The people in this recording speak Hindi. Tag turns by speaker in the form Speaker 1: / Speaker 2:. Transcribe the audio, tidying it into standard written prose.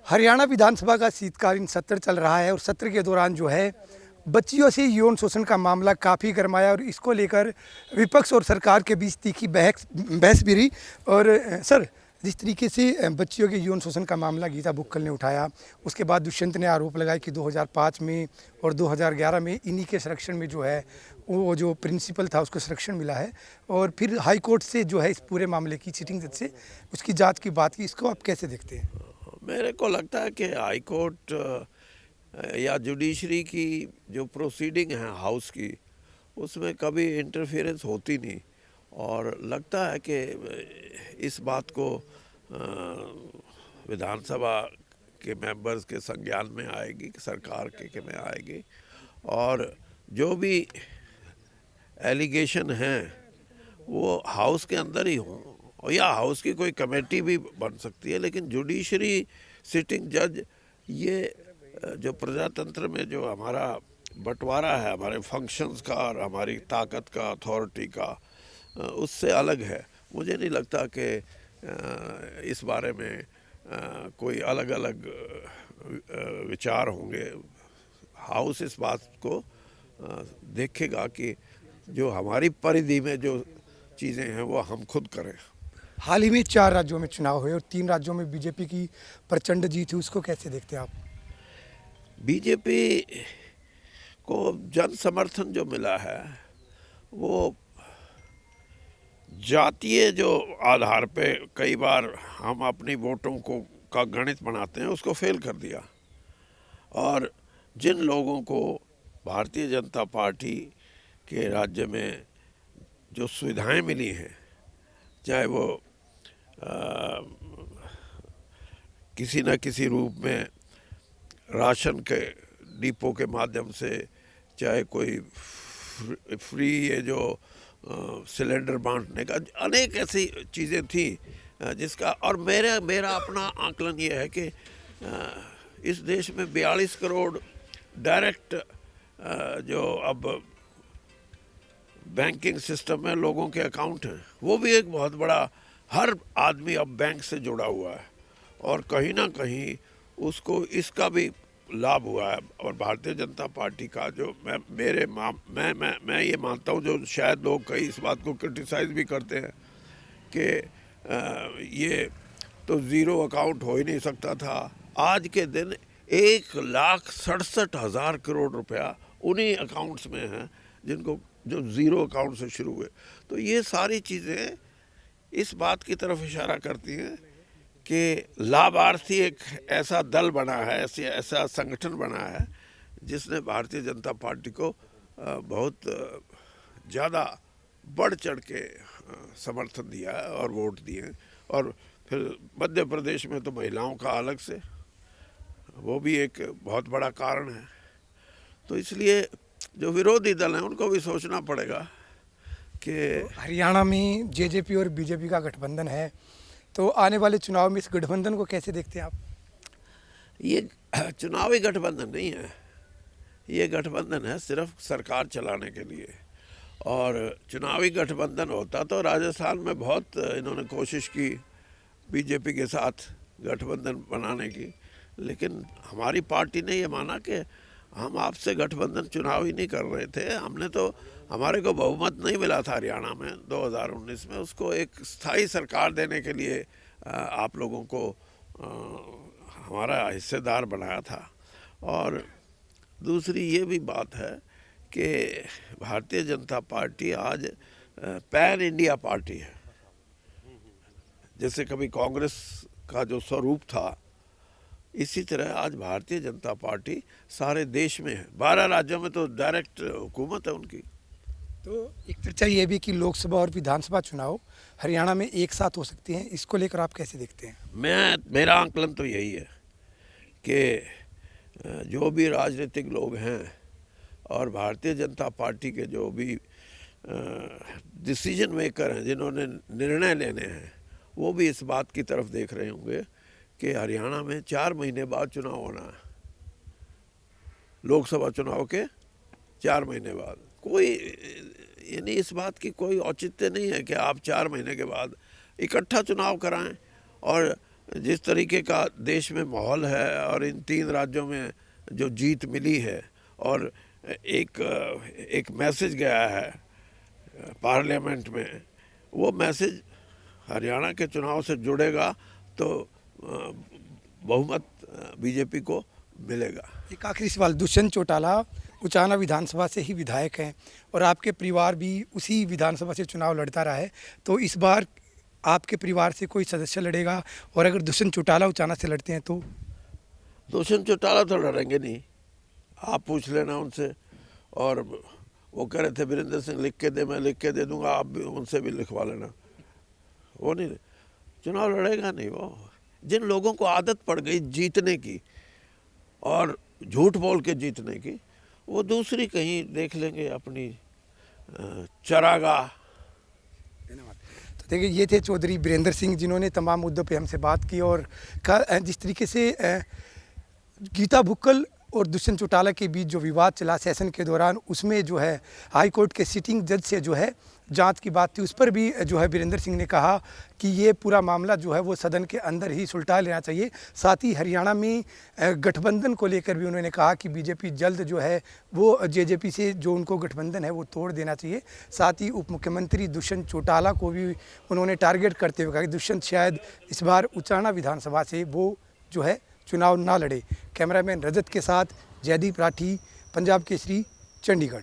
Speaker 1: हरियाणा विधानसभा का शीतकालीन सत्र चल रहा है और सत्र के दौरान जो है बच्चियों से यौन शोषण का मामला काफ़ी गरमाया और इसको लेकर विपक्ष और सरकार के बीच तीखी बहस बहस भी रही। और सर, जिस तरीके से बच्चियों के यौन शोषण का मामला गीता बुक्कल ने उठाया, उसके बाद दुष्यंत ने आरोप लगाया कि 2005 में और 2011 में इन्हीं के संरक्षण में जो है वो जो प्रिंसिपल था उसको संरक्षण मिला है। और फिर हाई कोर्ट से जो है इस पूरे मामले की सिटिंग जज से उसकी जांच की बात की, इसको आप कैसे देखते हैं?
Speaker 2: मेरे को लगता है कि हाई कोर्ट या जुडिशरी की जो प्रोसीडिंग है हाउस की, उसमें कभी इंटरफेरेंस होती नहीं। और लगता है कि इस बात को विधानसभा के मेंबर्स के संज्ञान में आएगी, सरकार के में आएगी। और जो भी एलिगेशन हैं वो हाउस के अंदर ही हों, या हाउस की कोई कमेटी भी बन सकती है। लेकिन जुडिशरी सिटिंग जज, ये जो प्रजातंत्र में जो हमारा बंटवारा है हमारे फंक्शंस का और हमारी ताकत का, अथॉरिटी का, उससे अलग है। मुझे नहीं लगता कि इस बारे में कोई अलग अलग विचार होंगे। हाउस इस बात को देखेगा कि जो हमारी परिधि में जो चीज़ें हैं वो हम खुद करें।
Speaker 1: हाल ही में 4 राज्यों में चुनाव हुए और 3 राज्यों में बीजेपी की प्रचंड जीत हुई, उसको कैसे देखते हैं आप?
Speaker 2: बीजेपी को जन समर्थन जो मिला है वो जातीय जो आधार पे कई बार हम अपनी वोटों को का गणित बनाते हैं, उसको फेल कर दिया। और जिन लोगों को भारतीय जनता पार्टी के राज्य में जो सुविधाएं मिली हैं, चाहे वो किसी न किसी रूप में राशन के डिपो के माध्यम से, चाहे कोई फ्री ये जो सिलेंडर बांटने का, अनेक ऐसी चीज़ें थी जिसका। और मेरा अपना आकलन ये है कि इस देश में 42 करोड़ डायरेक्ट जो अब बैंकिंग सिस्टम में लोगों के अकाउंट हैं, वो भी एक बहुत बड़ा, हर आदमी अब बैंक से जुड़ा हुआ है और कहीं ना कहीं उसको इसका भी लाभ हुआ है। और भारतीय जनता पार्टी का जो मैं ये मानता हूँ, जो शायद लोग कई इस बात को क्रिटिसाइज भी करते हैं कि ये तो ज़ीरो अकाउंट हो ही नहीं सकता था। आज के दिन 1,67,000 करोड़ रुपया उन्हीं अकाउंट्स में है जिनको जो ज़ीरो अकाउंट से शुरू हुए। तो ये सारी चीज़ें इस बात की तरफ इशारा करती हैं कि लाभार्थी एक ऐसा दल बना है, ऐसा संगठन बना है जिसने भारतीय जनता पार्टी को बहुत ज़्यादा बढ़ चढ़ के समर्थन दिया है और वोट दिए। और फिर मध्य प्रदेश में तो महिलाओं का अलग से, वो भी एक बहुत बड़ा कारण है। तो इसलिए जो विरोधी दल हैं उनको भी सोचना पड़ेगा कि
Speaker 1: हरियाणा में जेजेपी और बीजेपी का गठबंधन है, तो आने वाले चुनाव में इस गठबंधन को कैसे देखते हैं आप?
Speaker 2: ये चुनावी गठबंधन नहीं है, ये गठबंधन है सिर्फ सरकार चलाने के लिए। और चुनावी गठबंधन होता तो राजस्थान में बहुत इन्होंने कोशिश की बीजेपी के साथ गठबंधन बनाने की, लेकिन हमारी पार्टी ने ये माना कि हम आपसे गठबंधन चुनाव ही नहीं कर रहे थे। हमने तो, हमारे को बहुमत नहीं मिला था हरियाणा में 2019 में, उसको एक स्थायी सरकार देने के लिए आप लोगों को हमारा हिस्सेदार बनाया था। और दूसरी ये भी बात है कि भारतीय जनता पार्टी आज पैन इंडिया पार्टी है। जैसे कभी कांग्रेस का जो स्वरूप था, इसी तरह आज भारतीय जनता पार्टी सारे देश में है। 12 राज्यों में तो डायरेक्ट हुकूमत है उनकी।
Speaker 1: तो एक चर्चा ये भी कि लोकसभा और विधानसभा चुनाव हरियाणा में एक साथ हो सकते हैं, इसको लेकर आप कैसे देखते हैं?
Speaker 2: मेरा आंकलन तो यही है कि जो भी राजनीतिक लोग हैं और भारतीय जनता पार्टी के जो भी डिसीजन मेकर हैं, जिन्होंने निर्णय लेने हैं, वो भी इस बात की तरफ देख रहे होंगे कि हरियाणा में 4 महीने बाद चुनाव होना है, लोकसभा चुनाव के 4 महीने बाद। कोई यानी इस बात की कोई औचित्य नहीं है कि आप 4 महीने के बाद इकट्ठा चुनाव कराएं और जिस तरीके का देश में माहौल है और इन 3 राज्यों में जो जीत मिली है और एक मैसेज गया है पार्लियामेंट में, वो मैसेज हरियाणा के चुनाव से जुड़ेगा तो बहुमत बीजेपी को मिलेगा।
Speaker 1: एक आखिरी सवाल, दुष्यंत चौटाला उचाना विधानसभा से ही विधायक हैं और आपके परिवार भी उसी विधानसभा से चुनाव लड़ता रहा है, तो इस बार आपके परिवार से कोई सदस्य लड़ेगा? और अगर दुष्यंत चौटाला उचाना से लड़ते हैं तो?
Speaker 2: दुष्यंत चौटाला तो लड़ेंगे नहीं, आप पूछ लेना उनसे। और वो कह रहे थे वीरेंद्र सिंह लिख के दे, मैं लिख के दे दूंगा, आप भी उनसे भी लिखवा लेना। वो नहीं, चुनाव लड़ेगा नहीं वो। जिन लोगों को आदत पड़ गई जीतने की और झूठ बोल के जीतने की, वो दूसरी कहीं देख लेंगे अपनी चरागाह।
Speaker 1: धन्यवाद। तो देखिए, ये थे चौधरी वीरेंद्र सिंह, जिन्होंने तमाम मुद्दों पे हमसे बात की और जिस तरीके से गीता भुक्कल और दुष्यंत चौटाला के बीच जो विवाद चला सेशन के दौरान, उसमें जो है हाई कोर्ट के सिटिंग जज से जो है जांच की बात थी, उस पर भी जो है वीरेंद्र सिंह ने कहा कि ये पूरा मामला जो है वो सदन के अंदर ही सुलझा लेना चाहिए। साथ ही हरियाणा में गठबंधन को लेकर भी उन्होंने कहा कि बीजेपी जल्द जो है वो जेजेपी से जो उनको गठबंधन है वो तोड़ देना चाहिए। साथ ही उप मुख्यमंत्री दुष्यंत चौटाला को भी उन्होंने टारगेट करते हुए कहा कि दुष्यंत शायद इस बार उचाना विधानसभा से वो जो है चुनाव ना लड़े। कैमरामैन रजत के साथ जयदीप राठी, पंजाब केसरी, चंडीगढ़।